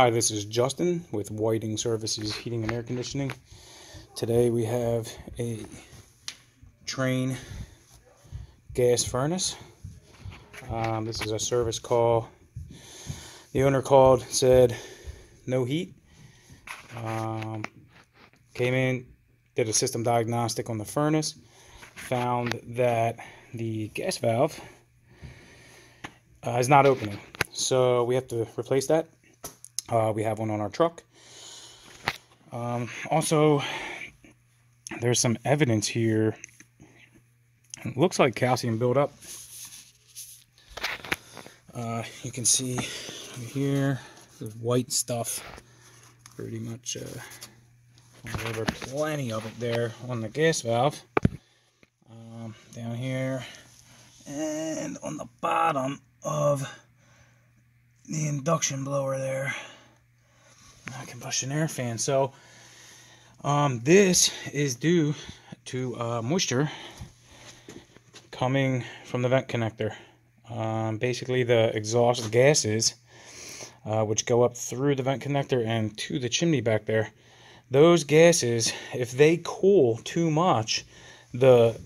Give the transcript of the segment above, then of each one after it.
Hi, this is Justin with Whiting Services Heating and Air Conditioning. Today we have a Train gas furnace. This is a service call. The owner called, said no heat. Came in, did a system diagnostic on the furnace, found that the gas valve is not opening. So we have to replace that. We have one on our truck. Also, there's some evidence here. It looks like calcium buildup. You can see here the white stuff, pretty much over plenty of it there on the gas valve. Down here and on the bottom of the induction blower there. Combustion air fan. So this is due to moisture coming from the vent connector. Basically the exhaust gases which go up through the vent connector and to the chimney back there, those gases, if they cool too much, the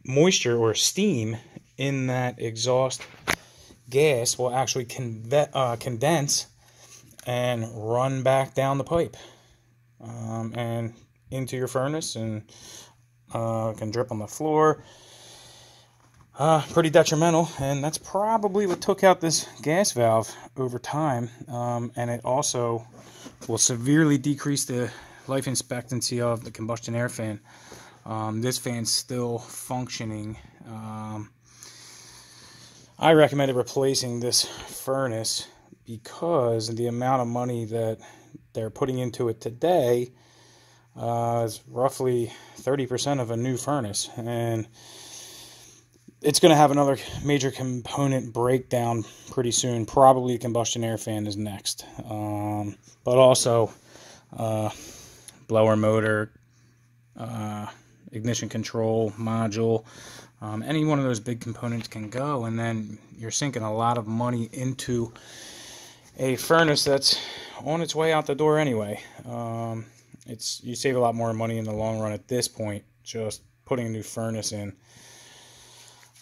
moisture or steam in that exhaust gas will actually condense and run back down the pipe and into your furnace, and can drip on the floor. Pretty detrimental, and that's probably what took out this gas valve over time. And it also will severely decrease the life expectancy of the combustion air fan. This fan's still functioning. I recommended replacing this furnace because the amount of money that they're putting into it today is roughly 30% of a new furnace, and it's going to have another major component breakdown pretty soon. Probably a combustion air fan is next, but also blower motor, ignition control module. Any one of those big components can go, and then you're sinking a lot of money into a furnace that's on its way out the door anyway. You save a lot more money in the long run at this point just putting a new furnace in.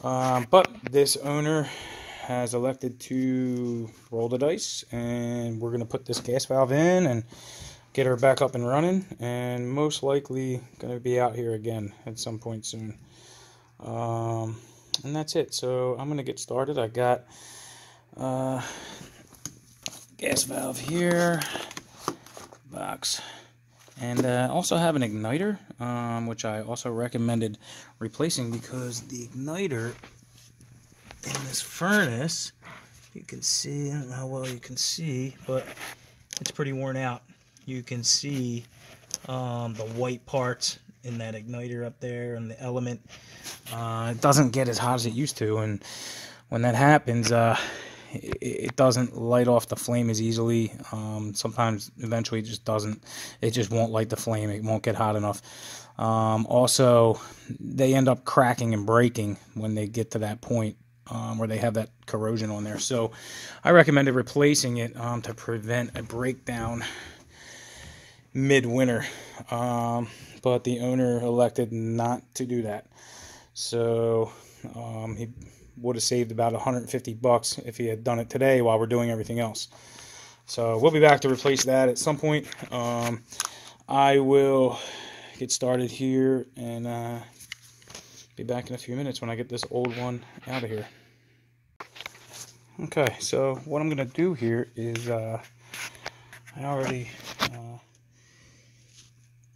But this owner has elected to roll the dice, and we're going to put this gas valve in and get her back up and running, and most likely going to be out here again at some point soon. And that's it. So I'm going to get started. I got gas valve here, box, and also have an igniter, which I also recommended replacing because the igniter in this furnace, you can see, I don't know how well you can see, but it's pretty worn out. You can see the white parts in that igniter up there and the element. It doesn't get as hot as it used to, and when that happens, it doesn't light off the flame as easily. Sometimes eventually it just won't light the flame. It won't get hot enough. Also, they end up cracking and breaking when they get to that point where they have that corrosion on there. So I recommended replacing it to prevent a breakdown midwinter, but the owner elected not to do that. So he would have saved about $150 if he had done it today while we're doing everything else. So we'll be back to replace that at some point. I will get started here and be back in a few minutes when I get this old one out of here. Okay, so what I'm going to do here is I already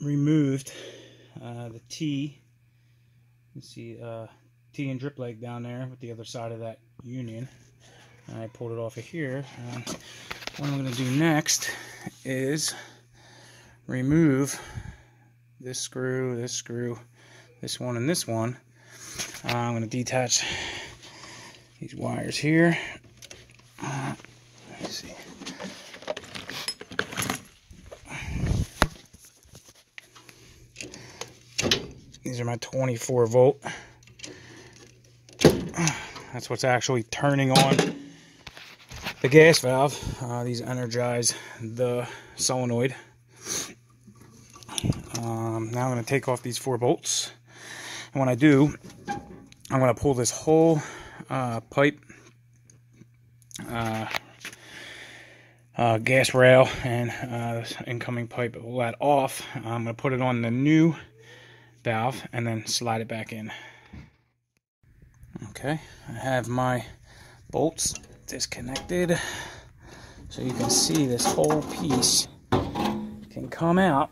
removed the T. You see T and drip leg down there with the other side of that union. I pulled it off of here. What I'm going to do next is remove this screw, this one, and this one. I'm going to detach these wires here. Let's see. These are my 24 volt. That's what's actually turning on the gas valve. These energize the solenoid. Now I'm going to take off these 4 bolts, and when I do, I'm going to pull this whole pipe, gas rail, and incoming pipe, all that off. I'm going to put it on the new valve and then slide it back in. Okay, I have my bolts disconnected, so you can see this whole piece can come out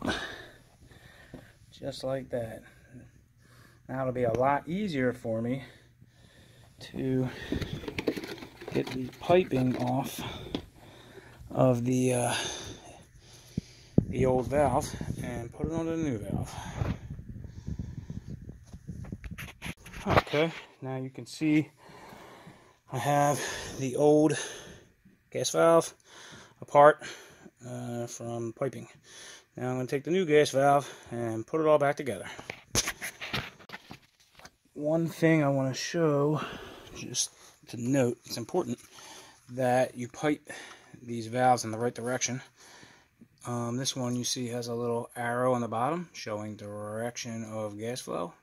just like that. Now it'll be a lot easier for me to get the piping off of the old valve and put it on the new valve. Okay, now you can see I have the old gas valve apart from piping. Now I'm going to take the new gas valve and put it all back together. One thing I want to show, just to note, it's important that you pipe these valves in the right direction. This one you see has a little arrow on the bottom showing direction of gas flow,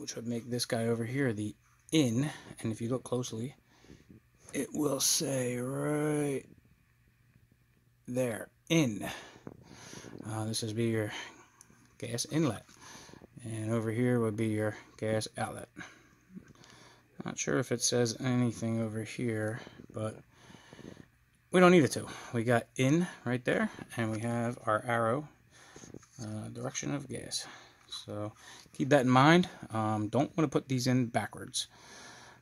which would make this guy over here the in, and if you look closely, it will say right there, in. This would be your gas inlet, and over here would be your gas outlet. Not sure if it says anything over here, but we don't need it to. We got in right there, and we have our arrow direction of gas. So keep that in mind. Don't want to put these in backwards.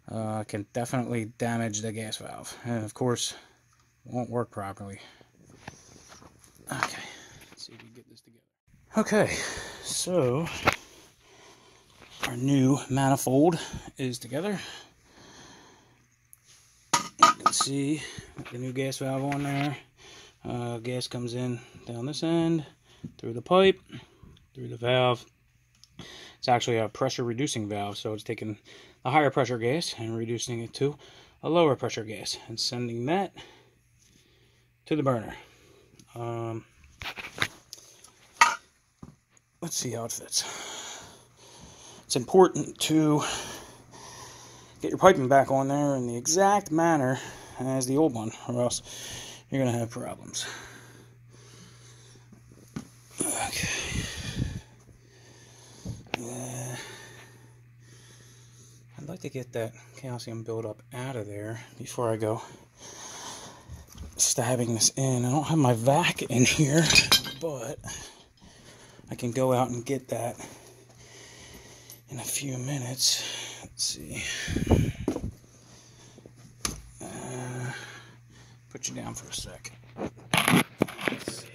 Can definitely damage the gas valve, and of course won't work properly. Okay, let's see if we can get this together. Okay, so our new manifold is together. You can see the new gas valve on there. Gas comes in down this end, through the pipe, through the valve. It's actually a pressure reducing valve, so it's taking a higher pressure gas and reducing it to a lower pressure gas and sending that to the burner. Let's see how it fits. It's important to get your piping back on there in the exact manner as the old one, or else you're going to have problems. Okay. I'd like to get that calcium buildup out of there before I go stabbing this in. I don't have my vac in here, but I can go out and get that in a few minutes. Let's see. Put you down for a sec. Let's see.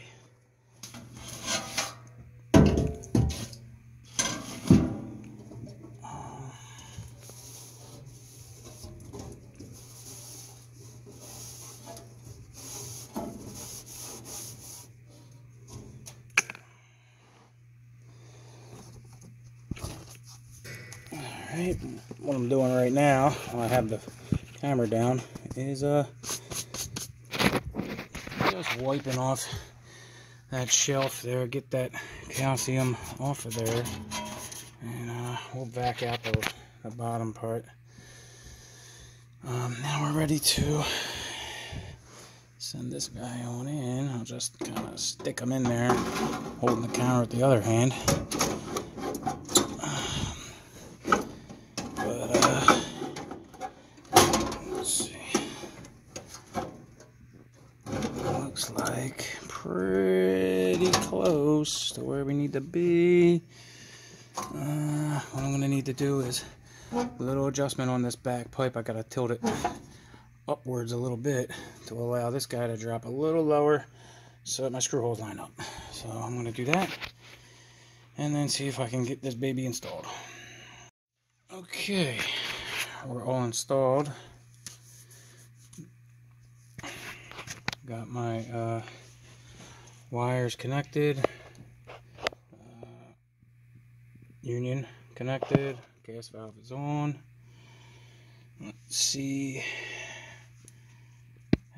Alright, what I'm doing right now, while I have the camera down, is just wiping off that shelf there, get that calcium off of there, and we'll back out the bottom part. Now we're ready to send this guy on in. I'll just kind of stick him in there, holding the camera with the other hand. Looks like pretty close to where we need to be. What I'm going to need to do is a little adjustment on this back pipe. I got to tilt it upwards a little bit to allow this guy to drop a little lower so that my screw holes line up. So I'm going to do that and then see if I can get this baby installed. Okay, we're all installed. Got my wires connected, union connected, gas valve is on. Let's see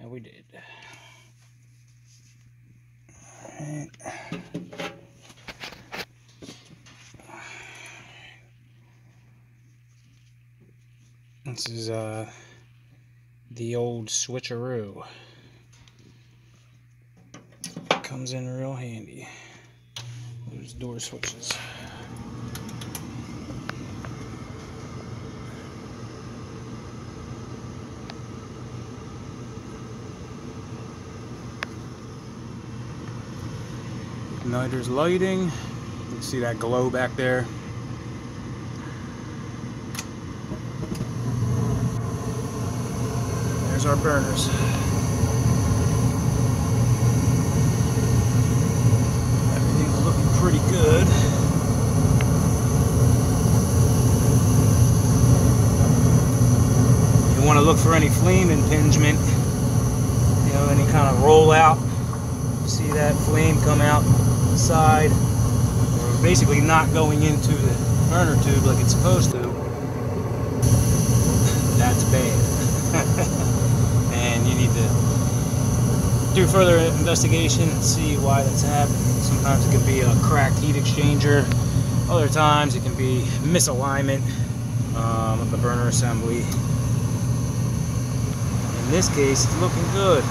And we did. Alright. This is the old switcheroo. Comes in real handy. There's door switches. Igniter's lighting. You can see that glow back there. There's our burners. Everything's looking pretty good. You want to look for any flame impingement, you know, any kind of rollout. See that flame come out the side, or basically not going into the burner tube like it's supposed to. That's bad. And you need to do further investigation and see why that's happening. Sometimes it can be a cracked heat exchanger. Other times it can be misalignment of the burner assembly. In this case, it's looking good.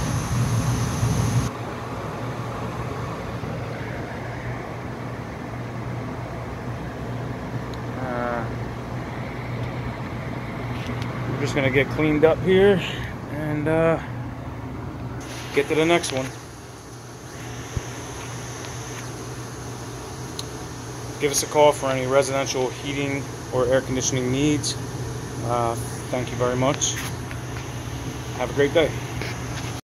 We're just going to get cleaned up here and get to the next one. Give us a call for any residential heating or air conditioning needs. Thank you very much. Have a great day.